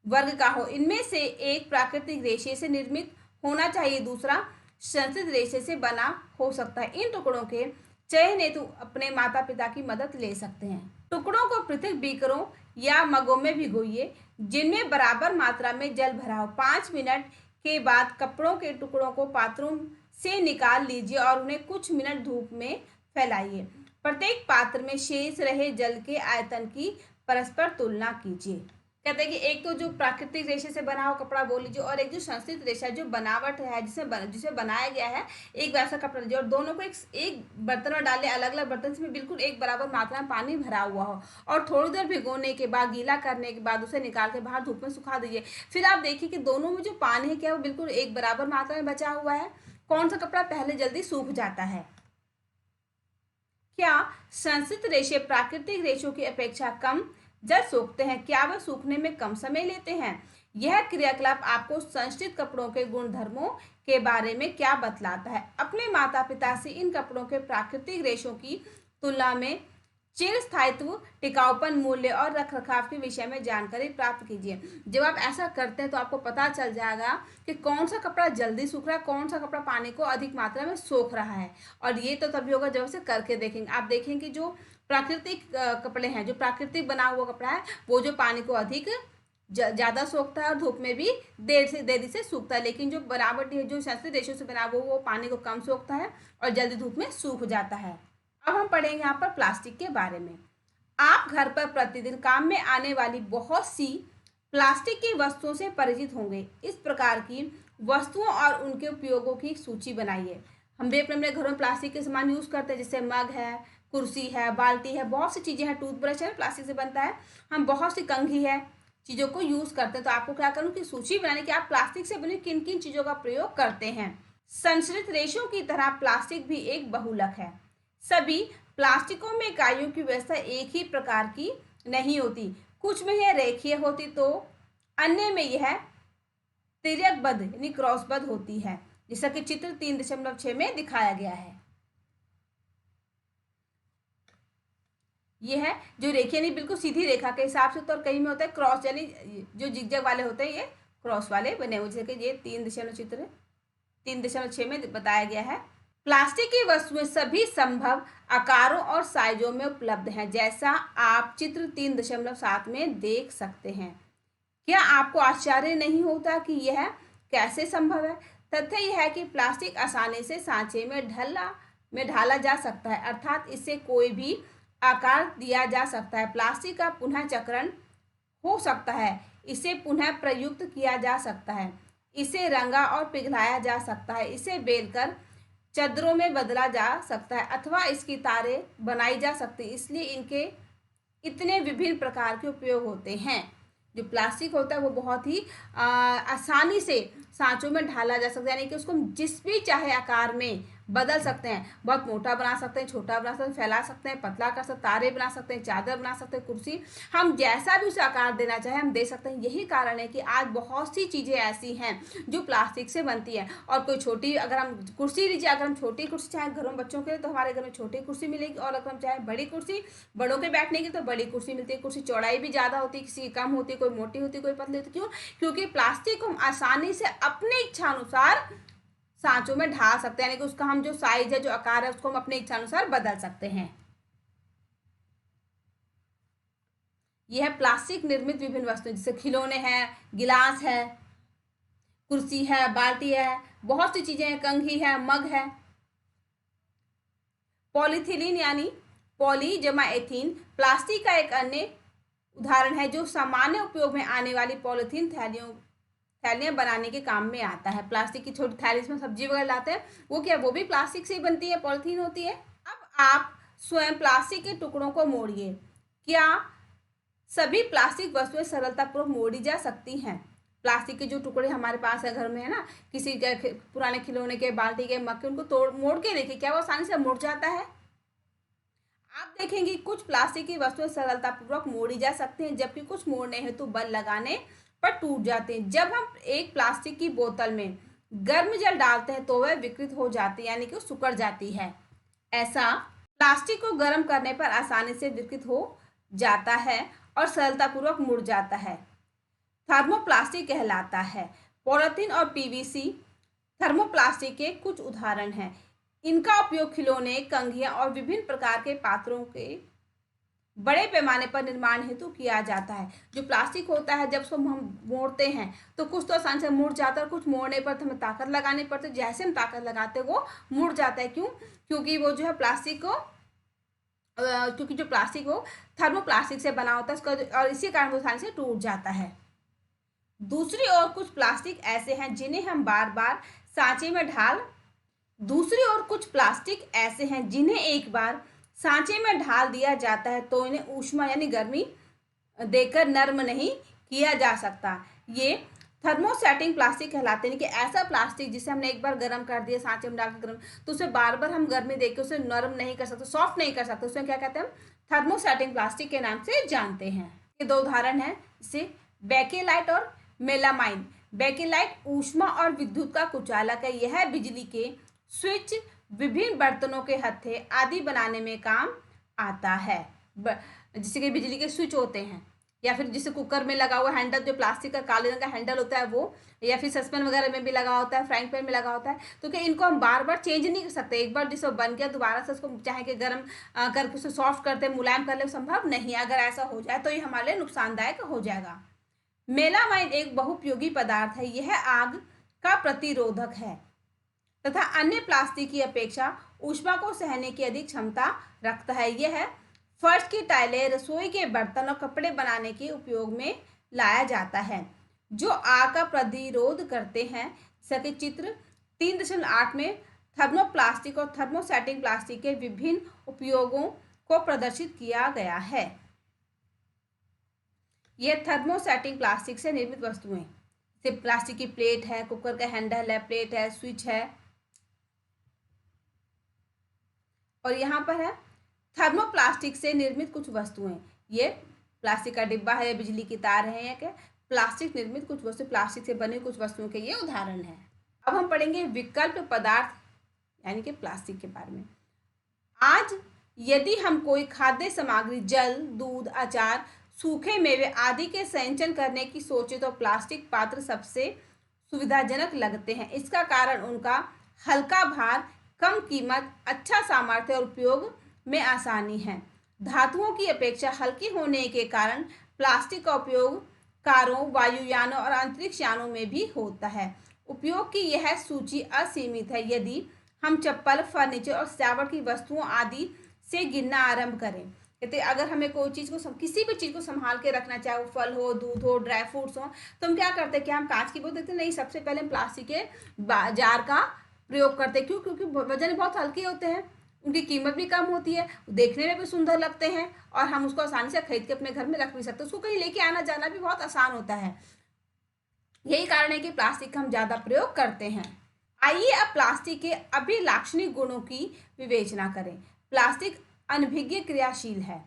Speaker 1: वर्ग का हो। इनमें से एक प्राकृतिक रेशे से निर्मित होना चाहिए, दूसरा संस्कृत रेशे से बना हो सकता है। इन टुकड़ों के चयन हेतु अपने माता पिता की मदद ले सकते हैं। टुकड़ों को पृथक बीकरों या मगों में भिगोइए जिनमें बराबर मात्रा में जल भरा हो। 5 मिनट के बाद कपड़ों के टुकड़ों को पात्रों से निकाल लीजिए और उन्हें कुछ मिनट धूप में फैलाइए। प्रत्येक पात्र में शेष रहे जल के आयतन की परस्पर तुलना कीजिए। कहते हैं कि एक तो जो प्राकृतिक रेशे से बना हुआ कपड़ा बोल लीजिए और एक जो संस्कृत रेशा जो बनावट है जिसे बनाया गया है, एक वैसा कपड़ा लीजिए और दोनों को एक बर्तन में डालें, अलग अलग बर्तन में बिल्कुल एक बराबर मात्रा में पानी भरा हुआ हो और थोड़ी देर भिगोने के बाद, गीला करने के बाद उसे निकाल के बाहर धूप में सुखा दीजिए। फिर आप देखिए कि दोनों में जो पानी है क्या वो बिल्कुल एक बराबर मात्रा में बचा हुआ है। कौन सा कपड़ा पहले जल्दी सूख जाता है? क्या संस्कृत रेशे प्राकृतिक रेशों की अपेक्षा कम जल सोखते हैं? क्या वह सूखने में कम समय लेते हैं? यह क्रियाकलाप आपको संस्कृत कपड़ों के गुणधर्मों के बारे में क्या बतलाता है? अपने माता पिता से इन कपड़ों के प्राकृतिक रेशों की तुलना में चिरस्थायित्व, टिकाऊपन, मूल्य और रखरखाव के विषय में जानकारी प्राप्त कीजिए। जब आप ऐसा करते हैं तो आपको पता चल जाएगा कि कौन सा कपड़ा जल्दी सूख रहा है, कौन सा कपड़ा पानी को अधिक मात्रा में सोख रहा है। और ये तो तभी होगा जब उसे करके देखेंगे। आप देखेंगे जो प्राकृतिक कपड़े हैं, जो प्राकृतिक बना हुआ कपड़ा है, वो जो पानी को अधिक ज़्यादा सोखता है और धूप में भी देरी से सूखता है। लेकिन जो बनावटी है, जो संस्कृत रेशों से बना वो पानी को कम सोखता है और जल्दी धूप में सूख जाता है। अब हम पढ़ेंगे यहाँ पर प्लास्टिक के बारे में। आप घर पर प्रतिदिन काम में आने वाली बहुत सी प्लास्टिक की वस्तुओं से परिचित होंगे। इस प्रकार की वस्तुओं और उनके उपयोगों की सूची बनाइए। हम भी अपने घरों में प्लास्टिक के सामान यूज़ करते हैं, जैसे मग है, कुर्सी है, बाल्टी है, बहुत सी चीज़ें हैं, टूथब्रश है, प्लास्टिक से बनता है। हम बहुत सी कंघी है, चीज़ों को यूज़ करते हैं। तो आपको क्या करूँ कि सूची बनाने की आप प्लास्टिक से बनी किन किन चीज़ों का प्रयोग करते हैं। संस्कृत रेशों की तरह प्लास्टिक भी एक बहुलक है। सभी प्लास्टिकों में इकाइयों की व्यवस्था एक ही प्रकार की नहीं होती। कुछ में यह रेखीय होती तो अन्य में यह तिर्यकबद्ध यानी क्रॉसबद्ध होती है, जैसा कि चित्र 3.6 में दिखाया गया है। यह है जो रेखीय नहीं बिल्कुल सीधी रेखा के हिसाब से, तो और कहीं में होता है क्रॉस, यानी जो जिगजैग वाले होते हैं ये क्रॉस वाले बने हुए, जैसे कि ये 3.6 में बताया गया है। प्लास्टिक की वस्तुएं सभी संभव आकारों और साइजों में उपलब्ध हैं, जैसा आप चित्र 3.7 में देख सकते हैं। क्या आपको आश्चर्य नहीं होता कि यह कैसे संभव है? तथ्य यह है कि प्लास्टिक आसानी से सांचे में ढाला जा सकता है, अर्थात इससे कोई भी आकार दिया जा सकता है। प्लास्टिक का पुनः चक्रण हो सकता है, इसे पुनः प्रयुक्त किया जा सकता है, इसे रंगा और पिघलाया जा सकता है, इसे बेलकर चादरों में बदला जा सकता है अथवा इसकी तारें बनाई जा सकती है। इसलिए इनके इतने विभिन्न प्रकार के उपयोग होते हैं। जो प्लास्टिक होता है वो बहुत ही आसानी से सांचों में ढाला जा सकता है, यानी कि उसको हम जिस भी चाहे आकार में बदल सकते हैं। बहुत मोटा बना सकते हैं, छोटा बना सकते हैं, फैला सकते हैं, पतला कर सकते हैं, तारे बना सकते हैं, चादर बना सकते हैं, कुर्सी, हम जैसा भी उसे आकार देना चाहे हम दे सकते हैं। यही कारण है कि आज बहुत सी चीज़ें ऐसी हैं जो प्लास्टिक से बनती है। और कोई छोटी, अगर हम कुर्सी लीजिए, अगर हम छोटी कुर्सी चाहे घरों में बच्चों के लिए तो हमारे घर में छोटी कुर्सी मिलेगी, और अगर हम चाहे बड़ी कुर्सी बड़ों के बैठने की तो बड़ी कुर्सी मिलती है। कुर्सी चौड़ाई भी ज़्यादा होती है, किसी की कम होती है, कोई मोटी होती है, कोई पतली होती है। क्यों? क्योंकि प्लास्टिक को हम आसानी से अपने इच्छा अनुसार सांचों में ढाल सकते हैं, यानी कि उसका हम जो साइज है, जो आकार है, उसको हम अपने इच्छा अनुसार बदल सकते हैं। यह है प्लास्टिक निर्मित विभिन्न वस्तुएं, जैसे खिलौने हैं, गिलास है, कुर्सी है, बाल्टी है, बहुत सी चीजें हैं, कंघी है, मग है। पॉलीथिलीन यानी पॉली जमा एथीन प्लास्टिक का एक अन्य उदाहरण है जो सामान्य उपयोग में आने वाली पॉलीथीन थैलियां बनाने के काम में आता है। प्लास्टिक की छोटी थैली में सब्जी वगैरह लाते हैं, वो क्या, वो भी प्लास्टिक से ही बनती है, पॉलीथीन होती है। अब आप स्वयं प्लास्टिक के टुकड़ों को मोड़िए। क्या सभी प्लास्टिक वस्तुएं सरलतापूर्वक मोड़ी जा सकती हैं? प्लास्टिक के जो टुकड़े हमारे पास है घर में, है ना, किसी के पुराने खिलौने के, बाल्टी के, मग के, उनको मोड़ के देखिए, क्या वो आसानी से मुड़ जाता है? आप देखेंगे कुछ प्लास्टिक की वस्तुएं सरलतापूर्वक मोड़ी जा सकती हैं, जबकि कुछ मोड़ने हेतु बल लगाने पर टूट जाते हैं। जब हम एक प्लास्टिक की बोतल में गर्म जल डालते हैं तो वह विकृत हो जाती है, यानी कि सिकुड़ जाती है। ऐसा प्लास्टिक को गर्म करने पर आसानी से विकृत हो जाता है और सरलतापूर्वक मुड़ जाता है, थर्मोप्लास्टिक कहलाता है। पॉलीथीन और पीवीसी थर्मोप्लास्टिक के कुछ उदाहरण हैं। इनका उपयोग खिलौने, कंघियां और विभिन्न प्रकार के पात्रों के बड़े पैमाने पर निर्माण हेतु किया जाता है। जो प्लास्टिक होता है, जब उसको हम मोड़ते हैं तो कुछ तो आसानी से मुड़ जाता है, कुछ मोड़ने पर तो हमें ताकत लगानी पड़ती है। जैसे हम ताकत लगाते हैं वो मुड़ जाता है। क्यों? क्योंकि वो जो है प्लास्टिक को क्योंकि जो प्लास्टिक हो थर्मोप्लास्टिक से बना होता है उसका, और इसी कारण वो आसानी से टूट जाता है। दूसरी ओर कुछ प्लास्टिक ऐसे हैं जिन्हें हम बार बार सांचे में एक बार सांचे में ढाल दिया जाता है तो इन्हें ऊष्मा यानी गर्मी देकर नर्म नहीं किया जा सकता। ये थर्मोसेटिंग प्लास्टिक कहलाते हैं कि ऐसा प्लास्टिक जिसे हमने एक बार गर्म कर दिया, सांचे में डालकर गर्म, तो उसे बार बार हम गर्मी देकर उसे नरम नहीं कर सकते, सॉफ्ट नहीं कर सकते। उसमें क्या कहते हैं? हम थर्मोसेटिंग प्लास्टिक के नाम से जानते हैं। ये दो उदाहरण हैं, जैसे बेकेलाइट और मेलामाइन। बेकेलाइट ऊष्मा और विद्युत का कुचालक है। यह बिजली के स्विच, विभिन्न बर्तनों के हत्थे आदि बनाने में काम आता है। जैसे कि बिजली के स्विच होते हैं, या फिर जिसे कुकर में लगा हुआ हैंडल, जो प्लास्टिक का काले रंग का हैंडल होता है वो, या फिर सस्पेन वगैरह में भी लगा होता है, फ्राइंग पैन में लगा होता है। तो क्या इनको हम बार बार चेंज नहीं कर सकते? एक बार जिसको बन गया दोबारा से उसको चाहे कि गर्म करके उसे सॉफ्ट करते, मुलायम कर ले, संभव नहीं। अगर ऐसा हो जाए तो ये हमारे लिए नुकसानदायक हो जाएगा। मेलामाइन एक बहुपयोगी पदार्थ है। यह आग का प्रतिरोधक है तथा अन्य प्लास्टिक की अपेक्षा ऊष्मा को सहने की अधिक क्षमता रखता है। यह फर्श की टाइलें, रसोई के बर्तन और कपड़े बनाने के उपयोग में लाया जाता है जो आग का प्रतिरोध करते हैं। सके चित्र 3.8 में थर्मोप्लास्टिक और थर्मोसेटिंग प्लास्टिक के विभिन्न उपयोगों को प्रदर्शित किया गया है। यह थर्मोसेटिंग प्लास्टिक से निर्मित वस्तुएं, जैसे प्लास्टिक की प्लेट है, कुकर का हैंडल है, प्लेट है, स्विच है। और यहाँ पर है थर्मोप्लास्टिक से निर्मित कुछ वस्तुएं। ये प्लास्टिक का डिब्बा है, बिजली की तार है, या क्या प्लास्टिक निर्मित कुछ वस्तु, प्लास्टिक से बने कुछ वस्तुओं के ये उदाहरण है। अब हम पढ़ेंगे विकल्प पदार्थ यानी कि प्लास्टिक के बारे में। आज यदि हम कोई खाद्य सामग्री, जल, दूध, अचार, सूखे मेवे आदि के संचयन करने की सोचे तो प्लास्टिक पात्र सबसे सुविधाजनक लगते हैं। इसका कारण उनका हल्का भार, कम कीमत, अच्छा सामर्थ्य और उपयोग में आसानी है। धातुओं की अपेक्षा हल्की होने के कारण प्लास्टिक का उपयोग कारों, वायुयानों और अंतरिक्ष यानों में भी होता है। उपयोग की यह सूची असीमित है। यदि हम चप्पल, फर्नीचर और सजावट की वस्तुओं आदि से गिनना आरंभ करें, कहते अगर हमें कोई चीज़ को किसी भी चीज़ को संभाल के रखना, चाहे वो फल हो, दूध हो, ड्राई फ्रूट्स हो, तो हम क्या करते हैं? क्या हम कांच की बोतल देखते? नहीं, सबसे पहले हम प्लास्टिक के जार का प्रयोग करते हैं। क्यों? क्योंकि वजन बहुत हल्के होते हैं, उनकी कीमत भी कम होती है, देखने में भी सुंदर लगते हैं और हम उसको आसानी से खरीद के अपने घर में रख भी सकते हैं। उसको कहीं लेके आना जाना भी बहुत आसान होता है। यही कारण है कि प्लास्टिक का हम ज़्यादा प्रयोग करते हैं। आइए अब प्लास्टिक के अभिलाक्षणिक गुणों की विवेचना करें। प्लास्टिक अनभिज्ञ क्रियाशील है।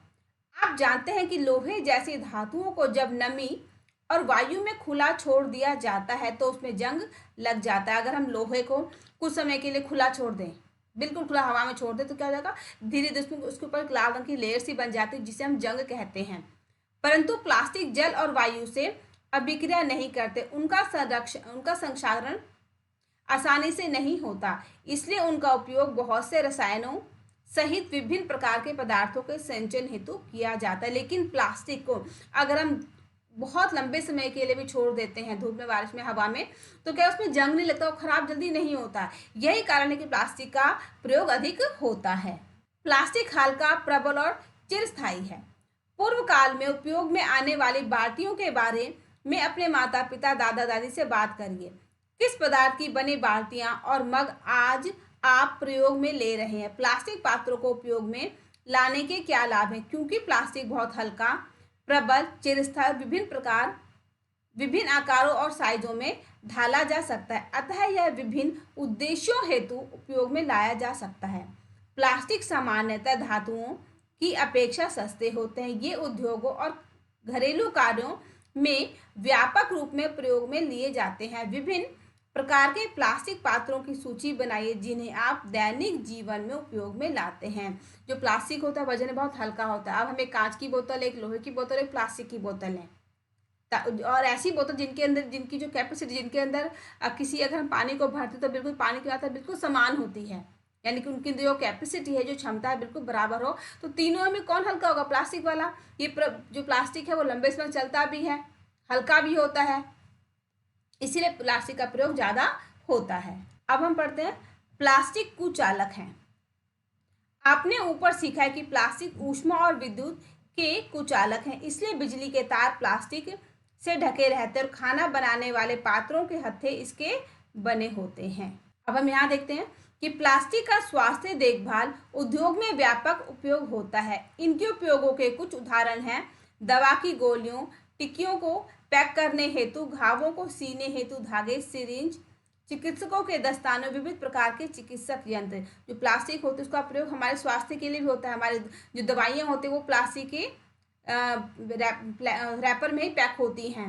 Speaker 1: आप जानते हैं कि लोहे जैसी धातुओं को जब नमी और वायु में खुला छोड़ दिया जाता है तो उसमें जंग लग जाता है। अगर हम लोहे को कुछ समय के लिए खुला छोड़ दें, बिल्कुल खुला हवा में छोड़ दें, तो क्या हो जाएगा? धीरे धीरे उसके ऊपर लाल रंग की लेयर सी बन जाती है, जिसे हम जंग कहते हैं। परंतु प्लास्टिक जल और वायु से अभिक्रिया नहीं करते, उनका संक्षारण आसानी से नहीं होता, इसलिए उनका उपयोग बहुत से रसायनों सहित विभिन्न प्रकार के पदार्थों के संचयन हेतु किया जाता है। लेकिन प्लास्टिक को अगर हम बहुत लंबे समय के लिए भी छोड़ देते हैं धूप में, बारिश में, हवा में, तो क्या उसमें जंग नहीं लगता, वो खराब जल्दी नहीं होता। यही कारण है कि प्लास्टिक का प्रयोग अधिक होता है। प्लास्टिक हल्का, प्रबल और चिरस्थायी है। पूर्व काल में उपयोग में आने वाली बाल्टियों के बारे में अपने माता पिता, दादा दादी से बात करिए। किस पदार्थ की बनी बाल्टियां और मग आज आप प्रयोग में ले रहे हैं? प्लास्टिक पात्रों को उपयोग में लाने के क्या लाभ हैं? क्योंकि प्लास्टिक बहुत हल्का, प्रबल, चिरस्थायी, विभिन्न आकारों और साइजों में ढाला जा सकता है, अतः यह विभिन्न उद्देश्यों हेतु उपयोग में लाया जा सकता है। प्लास्टिक सामान्यतः धातुओं की अपेक्षा सस्ते होते हैं। ये उद्योगों और घरेलू कार्यों में व्यापक रूप में प्रयोग में लिए जाते हैं। विभिन्न प्रकार के प्लास्टिक पात्रों की सूची बनाइए जिन्हें आप दैनिक जीवन में उपयोग में लाते हैं। जो प्लास्टिक होता है वजन बहुत हल्का होता है। अब हमें कांच की बोतल, एक लोहे की बोतल, एक प्लास्टिक की बोतल है, और ऐसी बोतल जिनकी जो कैपेसिटी, जिनके अंदर किसी अगर हम पानी को भरते तो बिल्कुल पानी की मात्रा बिल्कुल समान होती है, यानी कि उनकी जो कैपेसिटी है, जो क्षमता है, बिल्कुल बराबर हो। तो तीनों में कौन हल्का होगा? प्लास्टिक वाला। ये जो प्लास्टिक है वो लंबे समय चलता भी है, हल्का भी होता है, इसीलिए प्लास्टिक का प्रयोग ज़्यादा होता है। अब हम पढ़ते हैं प्लास्टिक कुचालक हैं। आपने ऊपर सीखा है कि प्लास्टिक ऊष्मा और विद्युत के कुचालक हैं, इसलिए बिजली के तार प्लास्टिक से ढके रहते हैं और खाना बनाने वाले पात्रों के हत्थे इसके बने होते हैं। अब हम यहाँ देखते हैं कि प्लास्टिक का स्वास्थ्य देखभाल उद्योग में व्यापक उपयोग होता है। इनके उपयोगों के कुछ उदाहरण हैं: दवा की गोलियों, टिक्कियों को पैक करने हेतु, घावों को सीने हेतु धागे, सिरिंज, चिकित्सकों के दस्ताने, विविध प्रकार के चिकित्सक यंत्र। जो प्लास्टिक होते हैं उसका प्रयोग हमारे स्वास्थ्य के लिए भी होता है। हमारे जो दवाइयाँ होती हैं वो प्लास्टिक के रैपर में ही पैक होती हैं।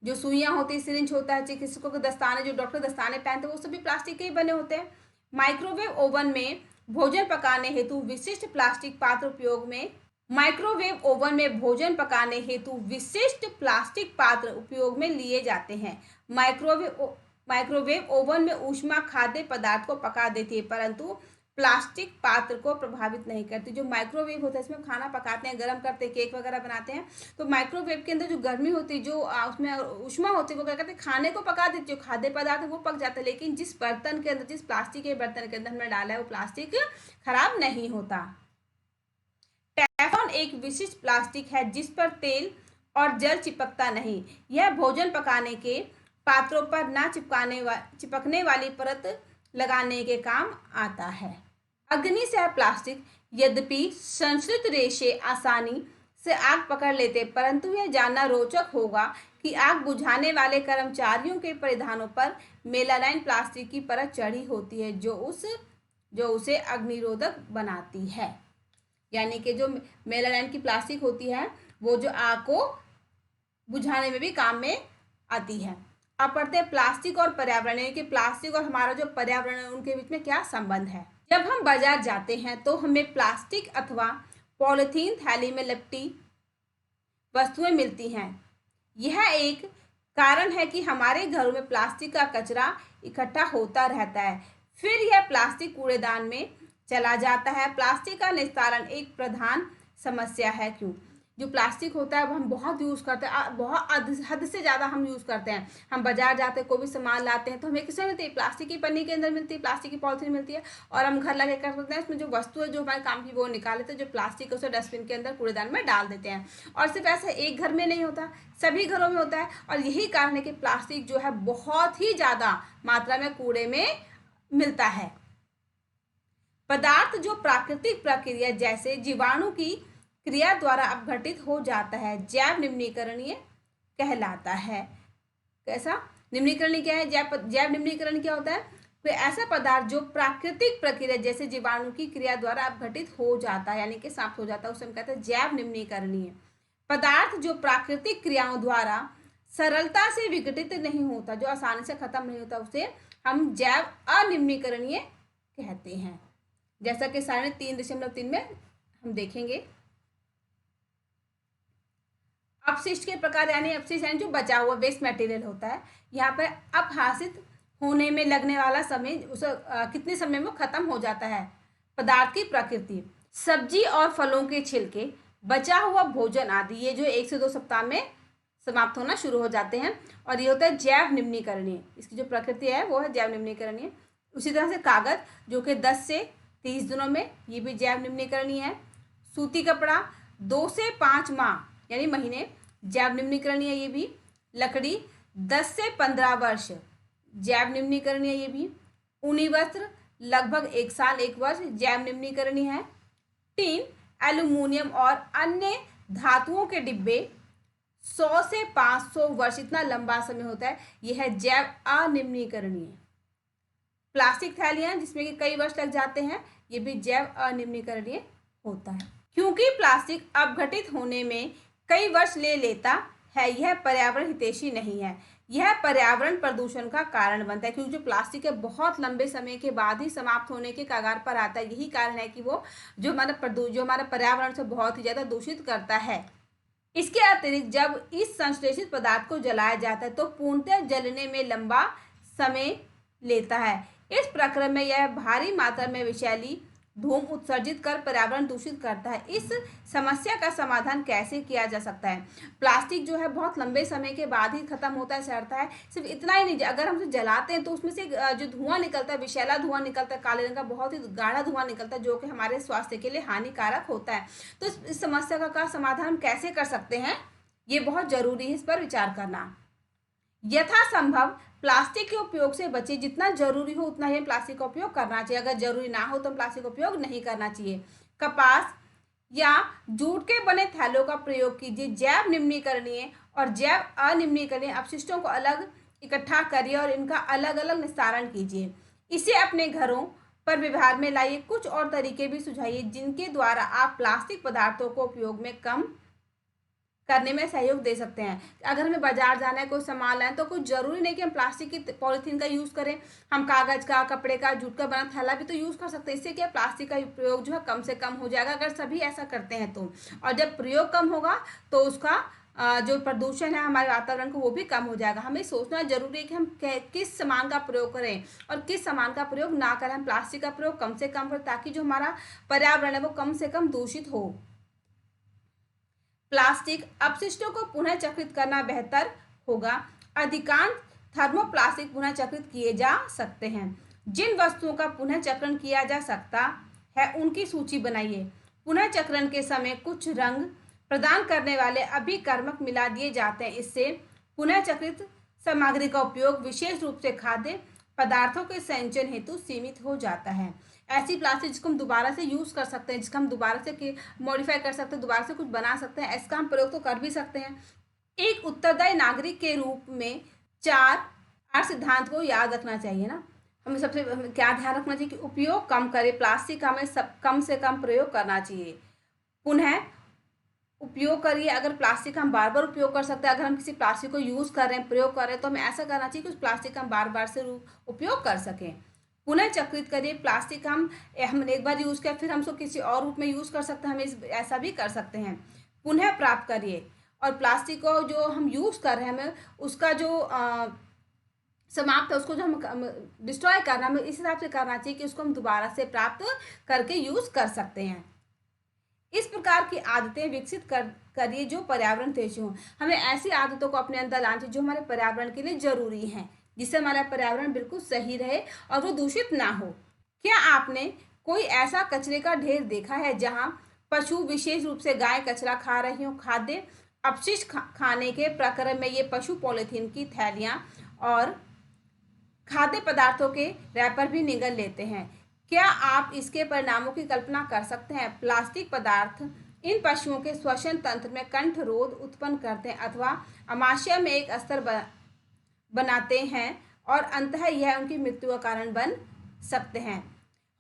Speaker 1: जो सुइयाँ होती है, सिरिंज होता है, चिकित्सकों के दस्ताने, जो डॉक्टर दस्ताने पहनते हैं, वो सभी प्लास्टिक के ही बने होते हैं। माइक्रोवेव ओवन में भोजन पकाने हेतु विशिष्ट प्लास्टिक पात्र उपयोग में माइक्रोवेव ओवन में भोजन पकाने हेतु विशिष्ट प्लास्टिक पात्र उपयोग में लिए जाते हैं। माइक्रोवेव ओवन में ऊष्मा खाद्य पदार्थ को पका देती है, परंतु प्लास्टिक पात्र को प्रभावित नहीं करती। जो माइक्रोवेव होता है इसमें खाना पकाते हैं, गर्म करते हैं, केक वगैरह बनाते हैं, तो माइक्रोवेव के अंदर जो गर्मी होती है, जो उसमें ऊष्मा होती है, वो क्या करते हैं? खाने को पका देती है, जो खाद्य पदार्थ है वो पक जाता है। लेकिन जिस बर्तन के अंदर, जिस प्लास्टिक के बर्तन के अंदर हमने डाला है, वो प्लास्टिक खराब नहीं होता। टेफ्लॉन एक विशिष्ट प्लास्टिक है जिस पर तेल और जल चिपकता नहीं। यह भोजन पकाने के पात्रों पर न चिपकने वाली परत लगाने के काम आता है। अग्निशय प्लास्टिक, यद्यपि संश्रित रेशे आसानी से आग पकड़ लेते, परंतु यह जानना रोचक होगा कि आग बुझाने वाले कर्मचारियों के परिधानों पर मेलानाइन प्लास्टिक की परत चढ़ी होती है जो उसे अग्निरोधक बनाती है। यानी कि जो मेलानाइन की प्लास्टिक होती है वो जो आग को बुझाने में भी काम में आती है। अब पढ़ते हैं प्लास्टिक और पर्यावरण, यानी कि प्लास्टिक और हमारा जो पर्यावरण है उनके बीच में क्या संबंध है। जब हम बाजार जाते हैं तो हमें प्लास्टिक अथवा पॉलीथीन थैली में लपटी वस्तुएं मिलती हैं। यह एक कारण है कि हमारे घरों में प्लास्टिक का कचरा इकट्ठा होता रहता है, फिर यह प्लास्टिक कूड़ेदान में चला जाता है। प्लास्टिक का निस्तारण एक प्रधान समस्या है। क्यों? जो प्लास्टिक होता है वो हम बहुत यूज़ करते हैं, बहुत हद से ज़्यादा हम यूज़ करते हैं। हम बाजार जाते हैं, कोई भी सामान लाते हैं तो हमें किसमें मिलती है, प्लास्टिक की पन्नी के अंदर मिलती है, प्लास्टिक की पॉलिथीन मिलती है, और हम घर लगे कर सकते हैं उसमें जो वस्तु है जो हमारे काम की वो निकाल लेते हैं, जो प्लास्टिक है उसे डस्टबिन के अंदर कूड़ेदान में डाल देते हैं। और सिर्फ ऐसा एक घर में नहीं होता, सभी घरों में होता है, और यही कारण है कि प्लास्टिक जो है बहुत ही ज़्यादा मात्रा में कूड़े में मिलता है। पदार्थ जो प्राकृतिक प्रक्रिया जैसे जीवाणु की क्रिया द्वारा अपघटित हो जाता है जैव निम्नीकरणीय कहलाता है। कैसा निम्नीकरण क्या है, जैव निम्नीकरण क्या होता है, कोई ऐसा पदार्थ जो प्राकृतिक प्रक्रिया जैसे जीवाणु की क्रिया द्वारा अपघटित हो जाता है, यानी कि समाप्त हो जाता है, उसे हम कहते हैं जैव निम्नीकरणीय। पदार्थ जो प्राकृतिक क्रियाओं द्वारा सरलता से विघटित नहीं होता, जो आसानी से खत्म नहीं होता, उसे हम जैव अनिम्नीकरणीय कहते हैं। जैसा कि सारणी 3.3 में हम देखेंगे। अपशिष्ट के प्रकार, यानी अपशिष्ट यानी जो बचा हुआ वेस्ट मटेरियल होता है, यहाँ पर अपहासित होने में लगने वाला समय उस कितने समय में खत्म हो जाता है। पदार्थ की प्रकृति, सब्जी और फलों के छिलके, बचा हुआ भोजन आदि, ये जो 1 से 2 सप्ताह में समाप्त होना शुरू हो जाते हैं, और ये होता है जैव निम्नीकरणीय। इसकी जो प्रकृति है वो है जैव निम्नीकरणीय। उसी तरह से कागज जो कि 10 से 30 दिनों में, ये भी जैव निम्नीकरणीय है। सूती कपड़ा 2 से 5 माह यानी महीने, जैव निम्नीकरणीय ये भी। लकड़ी 10 से 15 वर्ष, जैव निम्नीकरणीय ये भी। ऊनी वस्त्र लगभग 1 साल 1 वर्ष, जैव निम्नीकरणीय है। टीन, एल्यूमिनियम और अन्य धातुओं के डिब्बे 100 से 500 वर्ष, इतना लंबा समय होता है, यह है जैव अनिम्नीकरणीय। प्लास्टिक थैलियां जिसमें कि कई वर्ष लग जाते हैं, ये भी जैव अनिम्नीकरणीय होता है। क्योंकि प्लास्टिक अपघटित होने में कई वर्ष ले लेता है, यह पर्यावरण हितैषी नहीं है, यह पर्यावरण प्रदूषण का कारण बनता है। क्योंकि जो प्लास्टिक है बहुत लंबे समय के बाद ही समाप्त होने के कगार पर आता है, यही कारण है कि वो जो हमारा पर्यावरण से बहुत ही ज़्यादा दूषित करता है। इसके अतिरिक्त जब इस संश्लेषित पदार्थ को जलाया जाता है तो पूर्णतः जलने में लंबा समय लेता है। इस प्रक्रिया में यह भारी मात्रा में विषैली धूम उत्सर्जित कर पर्यावरण दूषित करता है। इस समस्या का समाधान कैसे किया जा सकता है। प्लास्टिक जो है बहुत लंबे समय के बाद ही खत्म होता है, सड़ता है। सिर्फ इतना ही नहीं, अगर हम उसे जलाते हैं तो उसमें से जो धुआं निकलता है, विषैला धुआं निकलता है, काले रंग का बहुत ही गाढ़ा धुआं निकलता है, जो कि हमारे स्वास्थ्य के लिए हानिकारक होता है। तो इस समस्या का समाधान कैसे कर सकते हैं, ये बहुत जरूरी है, इस पर विचार करना। यथासंभव प्लास्टिक के उपयोग से बचे, जितना जरूरी हो उतना ही प्लास्टिक का उपयोग करना चाहिए। अगर जरूरी ना हो तो प्लास्टिक का उपयोग नहीं करना चाहिए। कपास या जूट के बने थैलों का प्रयोग कीजिए। जैव निम्नीकरणीय और जैव अनिम्नीकरणीय अपशिष्टों को अलग इकट्ठा करिए और इनका अलग अलग निस्तारण कीजिए। इसे अपने घरों पर व्यवहार में लाइए। कुछ और तरीके भी सुझाइए जिनके द्वारा आप प्लास्टिक पदार्थों को उपयोग में कम करने में सहयोग दे सकते हैं। अगर हमें बाजार जाना है, कोई सामान लाए, तो कुछ जरूरी नहीं कि हम प्लास्टिक की पॉलीथीन का यूज़ करें, हम कागज का, कपड़े का, जूट का बना थैला भी तो यूज़ कर सकते हैं। इससे क्या प्लास्टिक का प्रयोग जो है कम से कम हो जाएगा, अगर सभी ऐसा करते हैं तो। और जब प्रयोग कम होगा तो उसका जो प्रदूषण है हमारे वातावरण को, वो भी कम हो जाएगा। हमें सोचना जरूरी है कि हम किस सामान का प्रयोग करें और किस सामान का प्रयोग ना करें। हम प्लास्टिक का प्रयोग कम से कम करें ताकि जो हमारा पर्यावरण है वो कम से कम दूषित हो। प्लास्टिक अपशिष्टों को पुनः चक्रित करना बेहतर होगा। अधिकांश थर्मोप्लास्टिक पुनः चक्रित किए जा सकते हैं। जिन वस्तुओं का पुनः चक्रण किया जा सकता है उनकी सूची बनाइए। पुनः चक्रण के समय कुछ रंग प्रदान करने वाले अभिकर्मक मिला दिए जाते हैं। इससे पुनः चक्रित सामग्री का उपयोग विशेष रूप से खाद्य पदार्थों के संचयन हेतु सीमित हो जाता है। ऐसी प्लास्टिक जिसको हम दोबारा से यूज़ कर सकते हैं, जिसका हम दोबारा से मॉडिफाई कर सकते हैं, दोबारा से कुछ बना सकते हैं, इसका हम प्रयोग तो कर भी सकते हैं। एक उत्तरदायी नागरिक के रूप में 4 सिद्धांत को याद रखना चाहिए ना। हमें सबसे क्या ध्यान रखना चाहिए कि उपयोग कम करें, प्लास्टिक का हमें कम से कम प्रयोग करना चाहिए। पुनः उपयोग करिए। अगर प्लास्टिक का हम बार बार उपयोग कर सकते हैं, अगर हम किसी प्लास्टिक को यूज़ कर रहे हैं, प्रयोग कर रहे हैं, तो हमें ऐसा करना चाहिए कि उस प्लास्टिक का हम बार बार से उपयोग कर सकें। पुनः चक्रित करिए। प्लास्टिक हमने एक बार यूज़ किया, फिर हम उसको किसी और रूप में यूज़ कर सकते हैं, हम ऐसा भी कर सकते हैं। पुनः प्राप्त करिए। और प्लास्टिक को जो हम यूज़ कर रहे हैं, हमें उसका जो समाप्त है, उसको जो हम डिस्ट्रॉय करना, हमें इस हिसाब से करना चाहिए कि उसको हम दोबारा से प्राप्त करके यूज़ कर सकते हैं। इस प्रकार की आदतें विकसित करिए जो पर्यावरण हितैषी हो। हमें ऐसी आदतों को अपने अंदर लाना चाहिए जो हमारे पर्यावरण के लिए जरूरी हैं, जिससे हमारा पर्यावरण बिल्कुल सही रहे और वो दूषित ना हो। क्या आपने कोई ऐसा कचरे का ढेर देखा है जहां पशु, विशेष रूप से गाय, कचरा खा रही हो? खाद्य अपशिष्ट खाने के प्रक्रम में ये पशु पॉलीथीन की थैलियां और खाद्य पदार्थों के रैपर भी निगल लेते हैं। क्या आप इसके परिणामों की कल्पना कर सकते हैं? प्लास्टिक पदार्थ इन पशुओं के श्वसन तंत्र में कंठरोध उत्पन्न करते हैं अथवा आमाशय में एक अस्तर बनाते हैं और अंततः यह उनकी मृत्यु का कारण बन सकते हैं।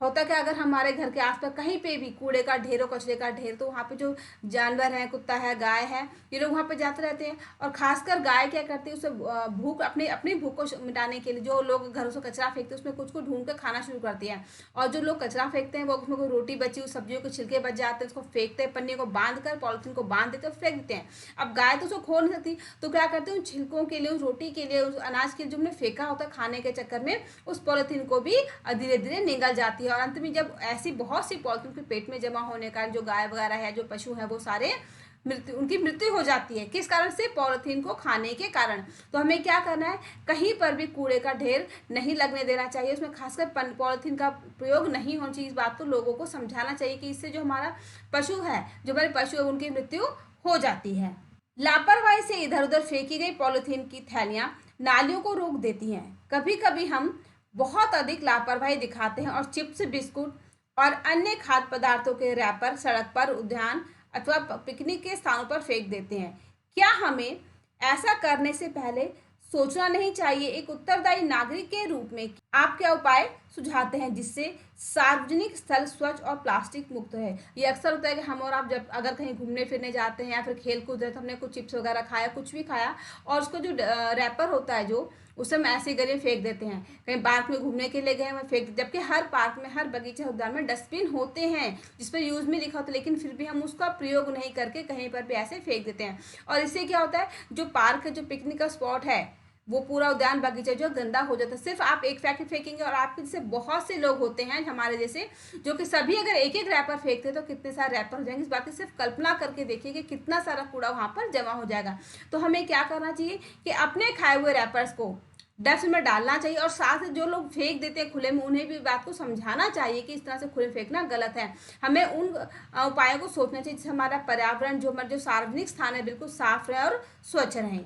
Speaker 1: होता क्या, अगर हमारे घर के आसपास कहीं पे भी कूड़े का ढेर और कचरे का ढेर, तो वहाँ पे जो जानवर हैं, कुत्ता है, गाय है, ये लोग वहाँ पे जाते रहते हैं। और खासकर गाय क्या करती है, उसे भूख अपनी भूख को मिटाने के लिए जो लोग घरों से कचरा फेंकते हैं उसमें कुछ को ढूंढ कर खाना शुरू करती है। और जो लोग कचरा फेंकते हैं वो उसमें कोई रोटी बची हुई, सब्जियों के छिलके बच जाते हैं, उसको फेंकते हैं, पन्नी को बांध कर पॉलिथीन को बांध देते हैं, फेंक देते हैं। अब गाय तो उसको खो नहीं सकती, तो क्या करते हैं, उन छिलकों के लिए, उस रोटी के लिए, उस अनाज के लिए जो हमने फेंका होता है खाने के चक्कर में, उस पॉलिथीन को भी धीरे धीरे निगल जाती है। और अंत में जब ऐसी बहुत सी पॉलिथीन के पेट में जमा होने का जो गाय वगैरह है, जो पशु है, वो सारे उनकी मृत्यु हो जाती है। किस कारण से? पॉलिथीन को खाने के कारण। तो हमें क्या करना है, कहीं पर भी कूड़े का ढेर नहीं लगने देना चाहिए, उसमें खासकर पॉलिथीन का प्रयोग नहीं होना चाहिए। इस बात को लोगों को समझाना चाहिए कि इससे जो हमारा पशु है, जो हमारे पशु है, उनकी मृत्यु हो जाती है। लापरवाही से इधर उधर फेंकी गई पॉलिथीन की थैलियां नालियों को रोक देती हैं। कभी कभी हम बहुत अधिक लापरवाही दिखाते हैं और चिप्स, बिस्कुट और अन्य खाद्य पदार्थों के रैपर सड़क पर, उद्यान अथवा पिकनिक के स्थानों पर फेंक देते हैं। क्या हमें ऐसा करने से पहले सोचना नहीं चाहिए? एक उत्तरदायी नागरिक के रूप में आप क्या उपाय सुझाते हैं जिससे सार्वजनिक स्थल स्वच्छ और प्लास्टिक मुक्त रहे? ये अक्सर होता है कि हम और आप जब अगर कहीं घूमने फिरने जाते हैं या फिर खेल कूद रहे, तो हमने कुछ चिप्स वगैरह खाया, कुछ भी खाया, और उसको जो रैपर होता है जो, उसे हम ऐसे गले फेंक देते हैं। कहीं पार्क में घूमने के लिए गए, वहाँ फेंक देते, जबकि हर पार्क में, हर बगीचे, उद्यान में डस्टबिन होते हैं जिस पर यूज में लिखा होता है, लेकिन फिर भी हम उसका प्रयोग नहीं करके कहीं पर भी ऐसे फेंक देते हैं। और इससे क्या होता है, जो पार्क है, जो पिकनिक का स्पॉट है, वो पूरा उद्यान बगीचा जो गंदा हो जाता है। सिर्फ आप एक पैकेट फेंकेंगे और आपके जैसे बहुत से लोग होते हैं हमारे जैसे, जो कि सभी अगर एक एक रैपर फेंकते तो कितने सारे रैपर हो जाएंगे। इस बात की सिर्फ कल्पना करके देखिए कि कितना सारा कूड़ा वहाँ पर जमा हो जाएगा। तो हमें क्या करना चाहिए कि अपने खाए हुए रैपर्स को डस्टबिन में डालना चाहिए, और साथ ही जो लोग फेंक देते हैं खुले में, उन्हें भी बात को समझाना चाहिए कि इस तरह से खुले फेंकना गलत है। हमें उन उपायों को सोचना चाहिए जिससे हमारा पर्यावरण, जो हमारे जो सार्वजनिक स्थान है, बिल्कुल साफ रहे और स्वच्छ रहे।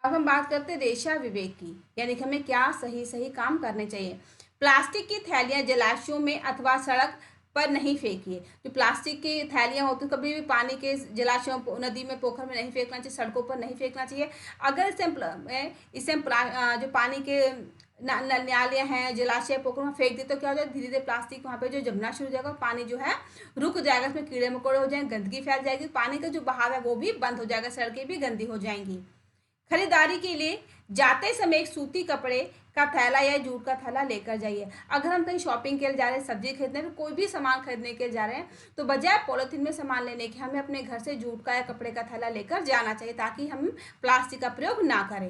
Speaker 1: अब हम बात करते हैं रेशा विवेक की, यानी कि हमें क्या सही सही काम करने चाहिए। प्लास्टिक की थैलियां जलाशयों में अथवा सड़क पर नहीं फेंकिए। जो प्लास्टिक की थैलियां होती हैं, कभी भी पानी के जलाशयों, नदी में, पोखर में नहीं फेंकना चाहिए, सड़कों पर नहीं फेंकना चाहिए। अगर इसे जो पानी के नालियाँ हैं, जलाशय, पोखर में फेंक दे तो क्या हो जाएगा, धीरे धीरे प्लास्टिक वहाँ पे जो जमना शुरू हो जाएगा, पानी जो है रुक जाएगा, इसमें कीड़े मकोड़े हो जाएंगे, गंदगी फैल जाएगी, पानी का जो बहाव है वो भी बंद हो जाएगा, सड़कें भी गंदी हो जाएंगी। खरीदारी के लिए जाते समय एक सूती कपड़े का थैला या जूट का थैला लेकर जाइए। अगर हम कहीं शॉपिंग के लिए जा रहे हैं, सब्जी खरीदने, कोई भी सामान खरीदने के लिए जा रहे हैं, तो बजाय पॉलिथीन में सामान लेने के हमें अपने घर से जूट का या कपड़े का थैला लेकर जाना चाहिए, ताकि हम प्लास्टिक का प्रयोग ना करें।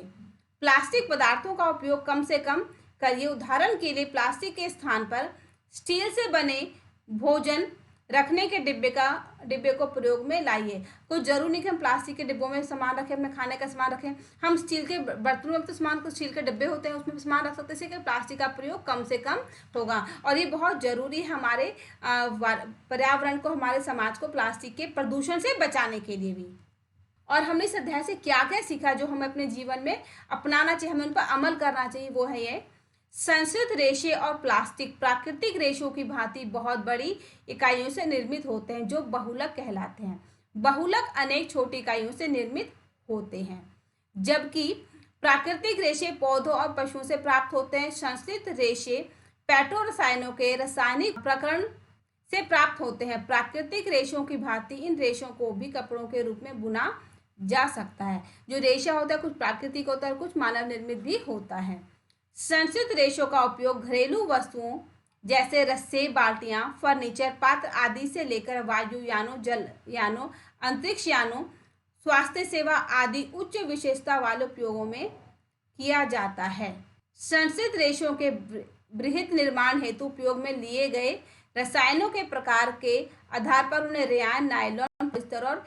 Speaker 1: प्लास्टिक पदार्थों का उपयोग कम से कम करिए। उदाहरण के लिए प्लास्टिक के स्थान पर स्टील से बने भोजन रखने के डिब्बे को प्रयोग में लाइए। कोई जरूर नहीं कि हम प्लास्टिक के डिब्बों में सामान रखें, अपने खाने का सामान रखें। हम स्टील के बर्तनों में तो सामान, को स्टील के डिब्बे होते हैं, उसमें सामान रख सकते हैं, इससे प्लास्टिक का प्रयोग कम से कम होगा। और ये बहुत जरूरी है हमारे पर्यावरण को, हमारे समाज को प्लास्टिक के प्रदूषण से बचाने के लिए भी। और हमने इस अध्याय से क्या क्या सीखा जो हमें अपने जीवन में अपनाना चाहिए, हमें उन पर अमल करना चाहिए, वो है ये: संस्कृत रेशे और प्लास्टिक प्राकृतिक रेशों की भांति बहुत बड़ी इकाइयों से निर्मित होते हैं, जो बहुलक कहलाते हैं। बहुलक अनेक छोटी इकाइयों से निर्मित होते हैं, जबकि प्राकृतिक रेशे पौधों और पशुओं से प्राप्त होते हैं। संस्कृत रेशे पेट्रो रसायनों के रासायनिक प्रकरण से प्राप्त होते हैं। प्राकृतिक रेशों की भांति इन रेशों को भी कपड़ों के रूप में बुना जा सकता है। जो रेशा होता है कुछ प्राकृतिक होता है, कुछ मानव निर्मित भी होता है। संस्कृत रेशों का उपयोग घरेलू वस्तुओं जैसे रस्से, बाल्टियां, फर्नीचर, पात्र आदि से लेकर वायुयानों, जलयानों, अंतरिक्ष यानों, स्वास्थ्य सेवा आदि उच्च विशेषता वाले उपयोगों में किया जाता है। संस्कृत रेशों के बृहत निर्माण हेतु उपयोग में लिए गए रसायनों के प्रकार के आधार पर उन्हें रेयान, नायलॉन, पॉलिस्टर और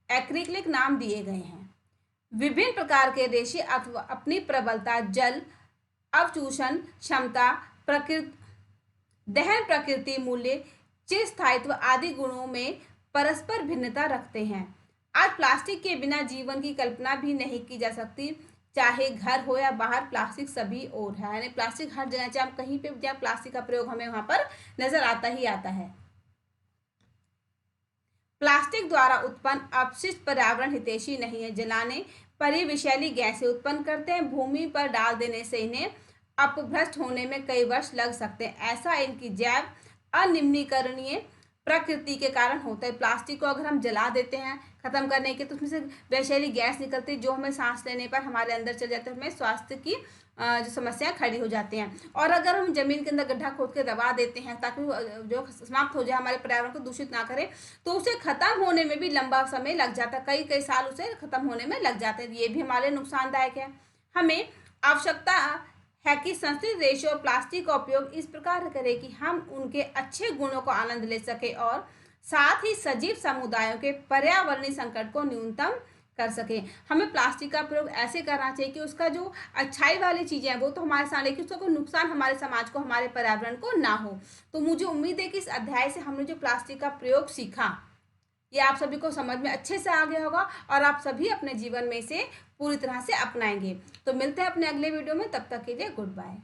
Speaker 1: एक्रिलिक नाम दिए गए हैं। विभिन्न प्रकार के रेशे अथवा अपनी प्रबलता, जल अवशोषण क्षमता, प्रकृति दहन प्रकृति मूल्य, चिर स्थायित्व आदि गुणों में परस्पर भिन्नता रखते हैं। आज प्लास्टिक के बिना जीवन की कल्पना भी नहीं की जा सकती। चाहे घर हो या बाहर, प्लास्टिक सभी ओर है, यानी प्लास्टिक हर जगह, चाहे हम कहीं पे जहाँ प्लास्टिक का प्रयोग हमें वहां पर नजर आता ही आता है। प्लास्टिक द्वारा उत्पन्न अपशिष्ट पर्यावरण हितैषी नहीं है। जलाने पर ये विषैली गैसें उत्पन्न करते हैं। भूमि पर डाल देने से इन्हें अपभ्रष्ट होने में कई वर्ष लग सकते हैं। ऐसा इनकी जैव अनिम्नीकरणीय प्रकृति के कारण होता है। प्लास्टिक को अगर हम जला देते हैं खत्म करने के, तो उसमें से विषैली गैस निकलती है जो हमें सांस लेने पर हमारे अंदर चल जाते हैं, हमें स्वास्थ्य की जो समस्याएं खड़ी हो जाती हैं। और अगर हम जमीन के अंदर गड्ढा खोद के दबा देते हैं ताकि जो समाप्त हो जाए, हमारे पर्यावरण को दूषित ना करे, तो उसे खत्म होने में भी लंबा समय लग जाता है, कई कई साल उसे खत्म होने में लग जाते हैं। ये भी हमारे नुकसानदायक है। हमें आवश्यकता है कि संस्कृत रेशे और प्लास्टिक का उपयोग इस प्रकार करें कि हम उनके अच्छे गुणों को आनंद ले सके और साथ ही सजीव समुदायों के पर्यावरणीय संकट को न्यूनतम कर सके। हमें प्लास्टिक का प्रयोग ऐसे करना चाहिए कि उसका जो अच्छाई वाली चीजें हैं वो तो हमारे सामने, कि उसका कोई नुकसान हमारे समाज को, हमारे पर्यावरण को ना हो। तो मुझे उम्मीद है कि इस अध्याय से हमने जो प्लास्टिक का प्रयोग सीखा, ये आप सभी को समझ में अच्छे से आ गया होगा और आप सभी अपने जीवन में इसे पूरी तरह से अपनाएंगे। तो मिलते हैं अपने अगले वीडियो में, तब तक के लिए गुड बाय।